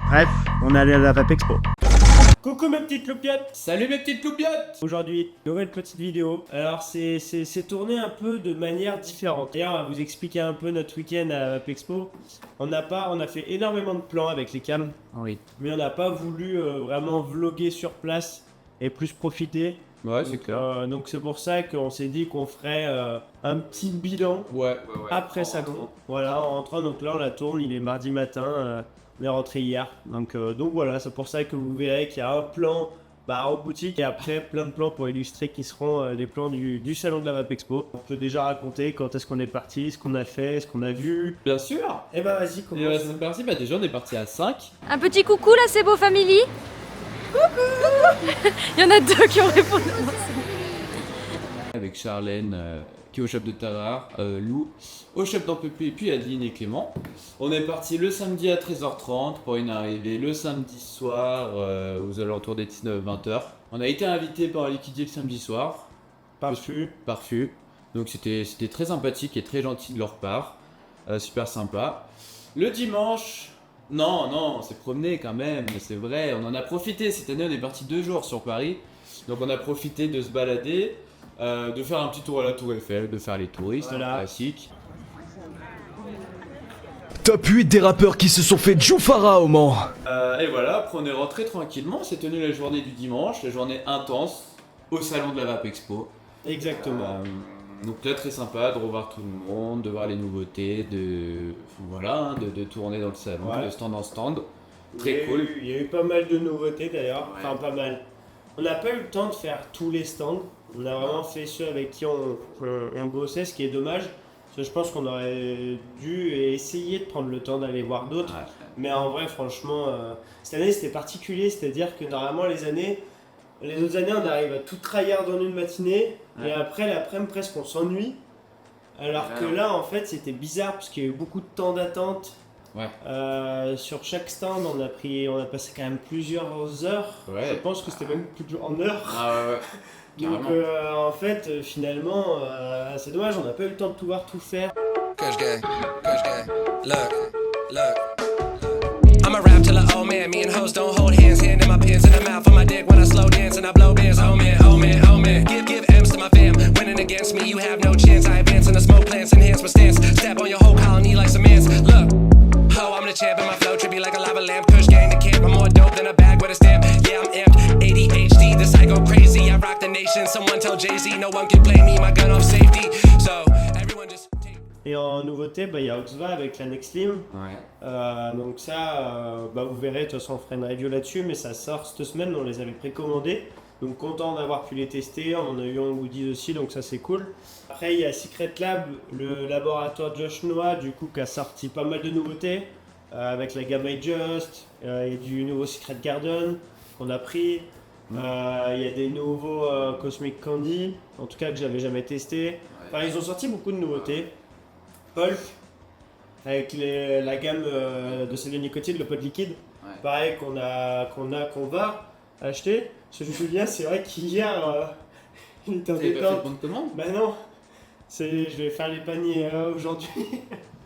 Bref, on est allé à la Vape Expo. Coucou mes petites loupiottes. Salut mes petites loupiottes. Aujourd'hui, nouvelle petite vidéo. Alors c'est tourné un peu de manière différente. D'ailleurs, on va vous expliquer un peu notre week-end à la Vape Expo. On a fait énormément de plans avec les cams. Oui. Mais on n'a pas voulu vraiment vlogger sur place et plus profiter. Ouais, c'est clair. Donc c'est pour ça qu'on s'est dit qu'on ferait un petit bilan après ça. Voilà, en rentrant, donc là on la tourne, il est mardi matin, on est rentré hier. Donc voilà, c'est pour ça que vous verrez qu'il y a un plan en boutique et après plein de plans pour illustrer qui seront des plans du salon de la Vape Expo. On peut déjà raconter quand est-ce qu'on est parti, ce qu'on a fait, ce qu'on a vu. Bien sûr. Et bah vas-y, commence. C'est parti, déjà on est parti à 5. Un petit coucou là, c'est Beau Family. Coucou. Il y en a deux qui ont répondu. Avec Charlène qui est au shop de Tarare, Lou au shop d'Ampépé et puis Adeline et Clément. On est parti le samedi à 13h30 pour une arrivée le samedi soir aux alentours des 19-20h. On a été invité par Liquidier le samedi soir. Parfum. Donc c'était très sympathique et très gentil de leur part. Super sympa. Le dimanche... Non, on s'est promené quand même, c'est vrai, on en a profité. Cette année, on est parti 2 jours sur Paris. Donc on a profité de se balader, de faire un petit tour à la Tour Eiffel, de faire les touristes, classiques. Top 8 des rappeurs qui se sont fait Djoufara au Mans. Et voilà, après on est rentré tranquillement. C'est tenu la journée du dimanche, la journée intense, au salon de la Vape Expo. Exactement. Donc là, très sympa de revoir tout le monde, de voir les nouveautés, de tourner dans le salon, de stand en stand. Très cool. Il y a eu pas mal de nouveautés d'ailleurs, enfin pas mal. On n'a pas eu le temps de faire tous les stands, on a vraiment fait ceux avec qui on bossait, ce qui est dommage. Parce que je pense qu'on aurait dû essayer de prendre le temps d'aller voir d'autres. Ouais. Mais en vrai, franchement, cette année c'était particulier, c'est-à-dire que normalement les autres années on arrive à tout tryhard dans une matinée, et après l'après-midi presque on s'ennuie. Alors que là en fait c'était bizarre parce qu'il y a eu beaucoup de temps d'attente. Sur chaque stand on a passé quand même plusieurs heures. Je pense que c'était même plus en heures. Donc en fait finalement c'est dommage, on n'a pas eu le temps de tout voir, tout faire. I'm a rap till a old man, me and hoes don't hold hands, hand in my pants in the mouth on my dick when I slow dance and I blow bands, oh man, give M's to my fam, winning against me you have no chance, I advance in the smoke plants, enhance my stance, step on your whole colony like some ants, look, ho, I'm the champ and my flow trippy like a lava lamp, Kush gang the camp, I'm more dope than a bag with a stamp, yeah I'm amped, ADHD, this I go crazy, I rock the nation, someone tell Jay-Z, no one can play me, my gun off safety, so everyone just... Et en nouveauté, il y a Oxva avec la Nextlim. Donc ça, vous verrez, de toute façon on fera une review là-dessus, mais ça sort cette semaine, on les avait précommandés. Donc content d'avoir pu les tester, on en a eu un goodies aussi, donc ça c'est cool. Après il y a Secret Lab, le laboratoire Josh Noah, du coup qui a sorti pas mal de nouveautés, avec la gamme I Just, et du nouveau Secret Garden qu'on a pris. Il y a des nouveaux Cosmic Candy, en tout cas que j'avais jamais testé. Enfin ils ont sorti beaucoup de nouveautés. Pulp, avec la gamme de sel de nicotine, le pod liquide, pareil qu'on va acheter. Ce que je me souviens, c'est vrai qu'hier, il était en détente. T'avais pas fait de bonne commande ? Bah non, je vais faire les paniers aujourd'hui.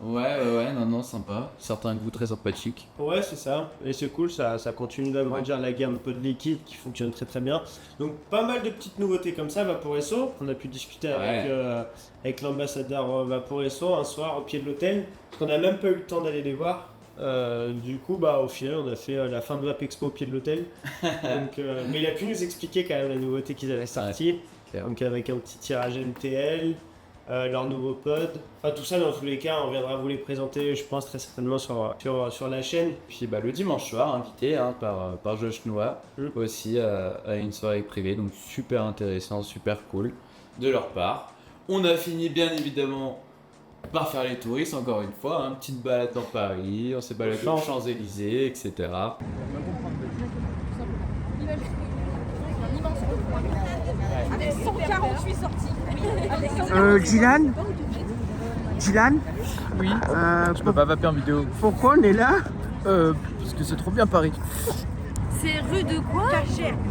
Non, sympa. Certains goûts très sympathiques. Ouais, c'est ça. Et c'est cool, ça continue d'agrandir la gamme pod liquide qui fonctionne très très bien. Donc pas mal de petites nouveautés comme ça, Vaporesso. On a pu discuter avec l'ambassadeur Vaporesso un soir au pied de l'hôtel. On n'a même pas eu le temps d'aller les voir. Du coup, au final, on a fait la fin de Vape Expo au pied de l'hôtel. Mais il a pu nous expliquer quand même la nouveauté qu'ils avaient sortie. Donc avec un petit tirage MTL. Leur nouveau pod, tout ça dans tous les cas on viendra vous les présenter je pense très certainement sur la chaîne. Puis le dimanche soir invité par Josh Noah aussi à une soirée privée, donc super intéressant, super cool de leur part. On a fini bien évidemment par faire les touristes encore une fois, une petite balade dans Paris, on s'est baladé aux Champs-Élysées, etc. Avec 148 sorties. Dylan Oui, je peux pas vaper en vidéo. Pourquoi on est là Parce que c'est trop bien Paris. C'est rue de quoi?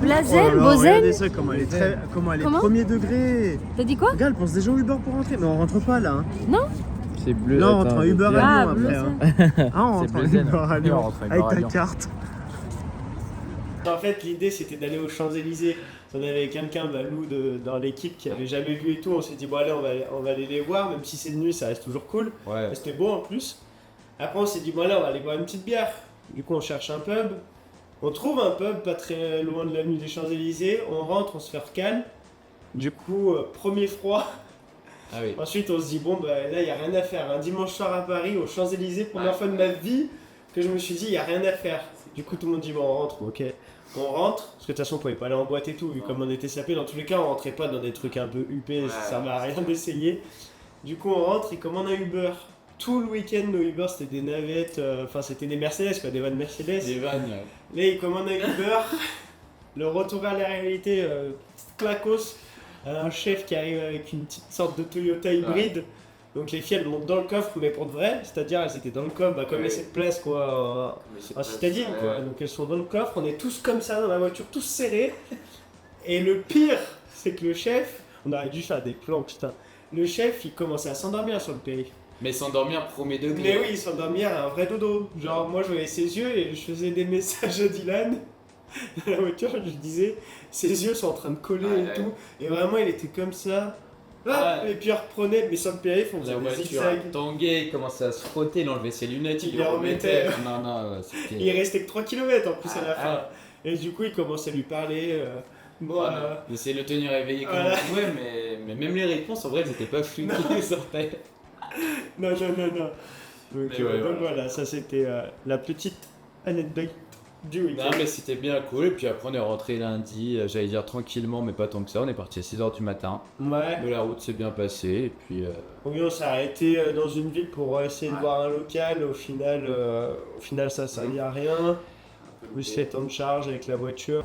Blazel, regardez ça, comment elle est premier degré. T'as dit quoi? Regarde, pense déjà au Uber pour rentrer, mais on rentre pas là. Non. C'est bleu. Là on rentre en Uber à Lyon après. C'est on rentre en Uber à Lyon avec ta carte. En fait, l'idée c'était d'aller aux Champs-Élysées. On avait quelqu'un, nous, dans l'équipe qui avait jamais vu et tout. On s'est dit, bon, allez, on va aller les voir, même si c'est de nuit, ça reste toujours cool. Ouais. Et c'était beau en plus. Après, on s'est dit, bon, allez, on va aller boire une petite bière. Du coup, on cherche un pub. On trouve un pub pas très loin de l'avenue des Champs-Élysées. On rentre, on se fait recale. Du coup, premier froid. Ah oui. Ensuite, on se dit, bon, bah, là, il n'y a rien à faire. Un dimanche soir à Paris, aux Champs-Élysées, première fois de ma vie, que je me suis dit, il n'y a rien à faire. Du coup, tout le monde dit, bon, on rentre, ok. On rentre, parce que de toute façon, on pouvait pas aller en boîte et tout, vu comme on était sapés. Dans tous les cas, on rentrait pas dans des trucs un peu huppés, ça servait à rien d'essayer. Du coup, on rentre et commande un Uber. Tout le week-end, nos Uber, c'était des navettes, enfin, c'était des Mercedes, quoi, des vannes Mercedes. Des vannes. Là, il commande un Uber. Le retour à la réalité, clacos. Un chef qui arrive avec une petite sorte de Toyota hybride. Donc les filles elles montent dans le coffre, mais pour de vrai, c'est-à-dire elles étaient dans le coffre, comme cette place quoi, en citadine quoi. Donc elles sont dans le coffre, on est tous comme ça dans la voiture, tous serrés. Et le pire, c'est que le chef, on aurait dû faire des plans putain. Le chef il commençait à s'endormir sur le périph'. Mais s'endormir premier degré. Mais oui, s'endormir à un vrai dodo. Genre moi je voyais ses yeux et je faisais des messages à Dylan. Dans la voiture, je disais, ses yeux sont en train de coller et tout. Et vraiment, il était comme ça. Et puis il reprenait, mais sans le périph', on faisait des zigzags. Tanguay, il commençait à se frotter, il enlevait ses lunettes, il les remettait. Non, c'était... Il restait que 3 km en plus à la fin. Et du coup, il commençait à lui parler. Il essayait de le tenir éveillé comme on pouvait, mais même les réponses, en vrai, elles étaient pas fluides qui les sortaient. Non. Donc voilà, ça c'était la petite anecdote du week-end. Non mais c'était bien cool, et puis après on est rentré lundi, j'allais dire tranquillement mais pas tant que ça, on est parti à 6h du matin. Ouais. Mais la route s'est bien passée, et puis... Oui, on s'est arrêté dans une ville pour essayer de voir un local, au final ça servait à rien. Plus les temps de charge avec la voiture.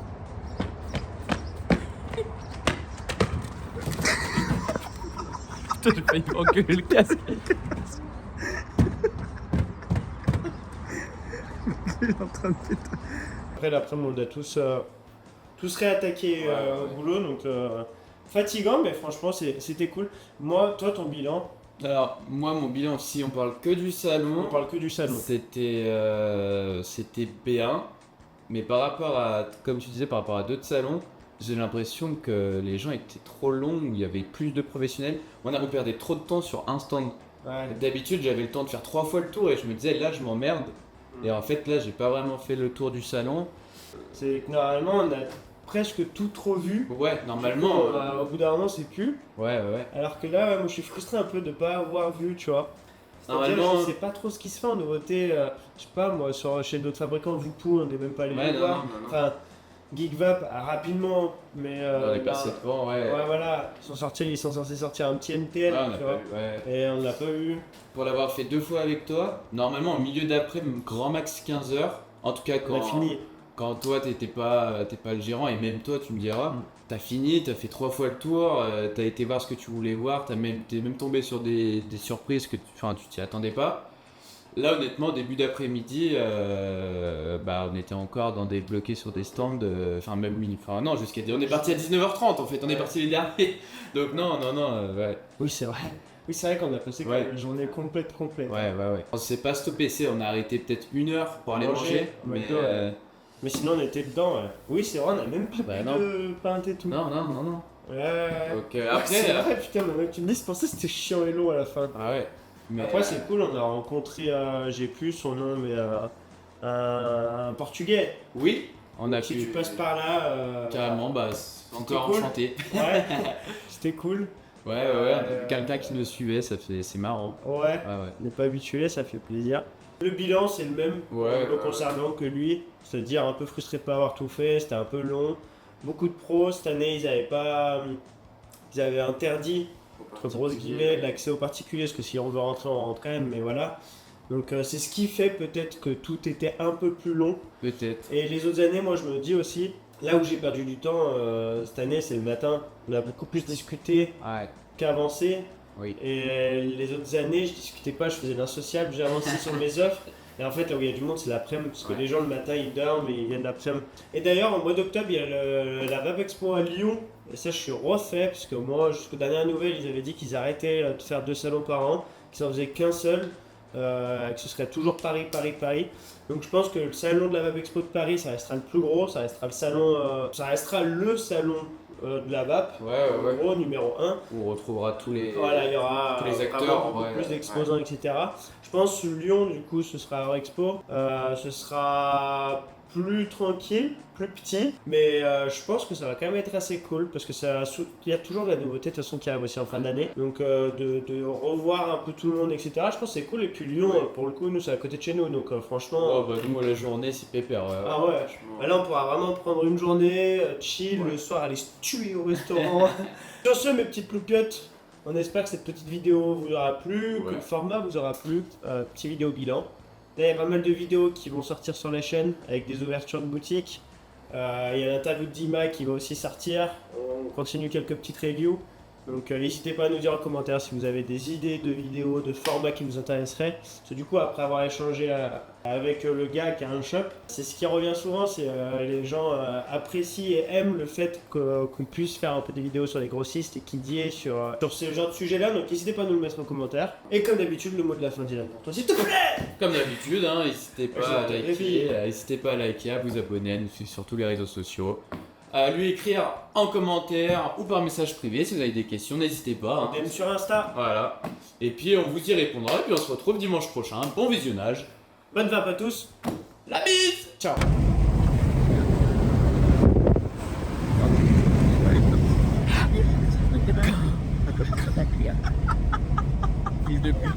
Putain, j'ai failli m'engueuler le casque. Il est en train de péter. Après l'après-midi on a tous réattaqué au boulot, donc fatigant mais franchement c'était cool. Toi ton bilan? Alors moi mon bilan, si on parle que du salon, On parle que du salon. c'était B1, mais par rapport à, comme tu disais, par rapport à d'autres salons, j'ai l'impression que les gens étaient trop longs, il y avait plus de professionnels, on perdait trop de temps sur un stand. Ouais. D'habitude j'avais le temps de faire 3 fois le tour et je me disais là je m'emmerde. Et en fait là j'ai pas vraiment fait le tour du salon. C'est que normalement on a presque tout trop vu. Ouais, normalement. Au bout d'un moment c'est plus. Ouais. Alors que là moi je suis frustré un peu de pas avoir vu, tu vois. Normalement. Je sais pas trop ce qui se fait en nouveauté. Je sais pas moi chez d'autres fabricants, Vupu on n'est même pas allé les voir. Non. Enfin Geekvap rapidement, mais on est passé devant, ouais. Ouais voilà, ils sont censés sortir un petit MTL, Ah, on a tu pas vois. vu, ouais. Et on l'a pas eu. Pour l'avoir fait 2 fois avec toi, normalement au milieu d'après, grand max 15 heures. En tout cas On a fini. quand toi t'es pas le gérant, et même toi tu me diras, t'as fini, t'as fait 3 fois le tour, t'as été voir ce que tu voulais voir, t'es même tombé sur des surprises que tu t'y attendais pas. Là honnêtement début d'après-midi, on était encore dans des bloqués sur des stands, on est parti à 19h30 en fait, on est parti les derniers. Donc non, ouais. Oui c'est vrai. Oui c'est vrai qu'on a passé une journée complète. Ouais. On s'est pas stoppé, on a arrêté peut-être 1 heure pour aller manger. Mais sinon on était dedans. Oui c'est vrai, on a même pas de pinte et tout. Non. Ouais. Donc Après c'est vrai putain, maintenant que tu me dis, c'est pour ça que c'était chiant et long à la fin. Ah ouais. Mais après c'est cool, on a rencontré, j'ai plus son nom, mais un portugais. Oui, on a Si pu... tu passes par là... Carrément, encore cool. enchanté. Ouais, c'était cool. Ouais, quelqu'un qui nous suivait, c'est marrant. Ouais. On n'est pas habitué, ça fait plaisir. Le bilan c'est le même le concernant que lui, c'est-à-dire un peu frustré de pas avoir tout fait, c'était un peu long. Beaucoup de pros, cette année ils avaient interdit, entre grosses guillemets, l'accès aux particuliers, parce que si on veut rentrer on rentraine, mais voilà. Donc c'est ce qui fait peut-être que tout était un peu plus long. Peut-être. Et les autres années, moi je me dis aussi, là où j'ai perdu du temps, cette année c'est le matin, on a beaucoup plus discuté qu'avancé. Oui. Et les autres années, je discutais pas, je faisais l'insociable, j'ai avancé sur mes offres. Et en fait, là où il y a du monde, c'est l'après-midi, parce que les gens le matin ils dorment et ils viennent l'après-midi. Et d'ailleurs, au mois d'octobre, il y a la Vape Expo à Lyon. Et ça, je suis refait, parce que moi, jusqu'aux dernières nouvelles, ils avaient dit qu'ils arrêtaient de faire 2 salons par an, qu'ils en faisaient qu'un seul. que ce serait toujours Paris. Donc je pense que le salon de la VAP Expo de Paris, ça restera le plus gros, ça restera le salon de la VAP, gros, numéro 1. Où on retrouvera tous les, Voilà, il y aura tous les acteurs, vraiment beaucoup plus d'exposants, etc. Je pense que Lyon, du coup, ce sera Expo. Ce sera plus tranquille, plus petit, mais je pense que ça va quand même être assez cool parce que il y a toujours de la nouveauté de toute façon qui arrive aussi en fin d'année, donc de revoir un peu tout le monde, etc. Je pense que c'est cool. Et puis Lyon, pour le coup, nous c'est à côté de chez nous, donc franchement. Nous la journée c'est pépère. Ah ouais, bah là on pourra vraiment prendre une journée chill, le soir aller se tuer au restaurant. Sur ce, mes petites loupiottes, on espère que cette petite vidéo vous aura plu, que le format vous aura plu. Petite vidéo bilan. Là, il y a pas mal de vidéos qui vont sortir sur la chaîne avec des ouvertures de boutiques. Il y a l'interview de Dima qui va aussi sortir. On continue quelques petites reviews. Donc n'hésitez pas à nous dire en commentaire si vous avez des idées de vidéos, de formats qui vous intéresseraient. Parce que du coup, après avoir échangé avec le gars qui a un shop, c'est ce qui revient souvent, c'est les gens apprécient et aiment le fait qu'on puisse faire un peu des vidéos sur les grossistes et qui dit sur ce genre de sujet-là. Donc n'hésitez pas à nous le mettre en commentaire. Et comme d'habitude, le mot de la fin Dylan pour toi, s'il te plaît. Comme d'habitude, n'hésitez pas à liker, à vous abonner, à nous suivre sur tous les réseaux sociaux. À lui écrire en commentaire ou par message privé si vous avez des questions, n'hésitez pas. Même sur Insta. Voilà. Et puis on vous y répondra et puis on se retrouve dimanche prochain. Bon visionnage. Bonne vape à tous. La bise. Ciao. Fils de pute.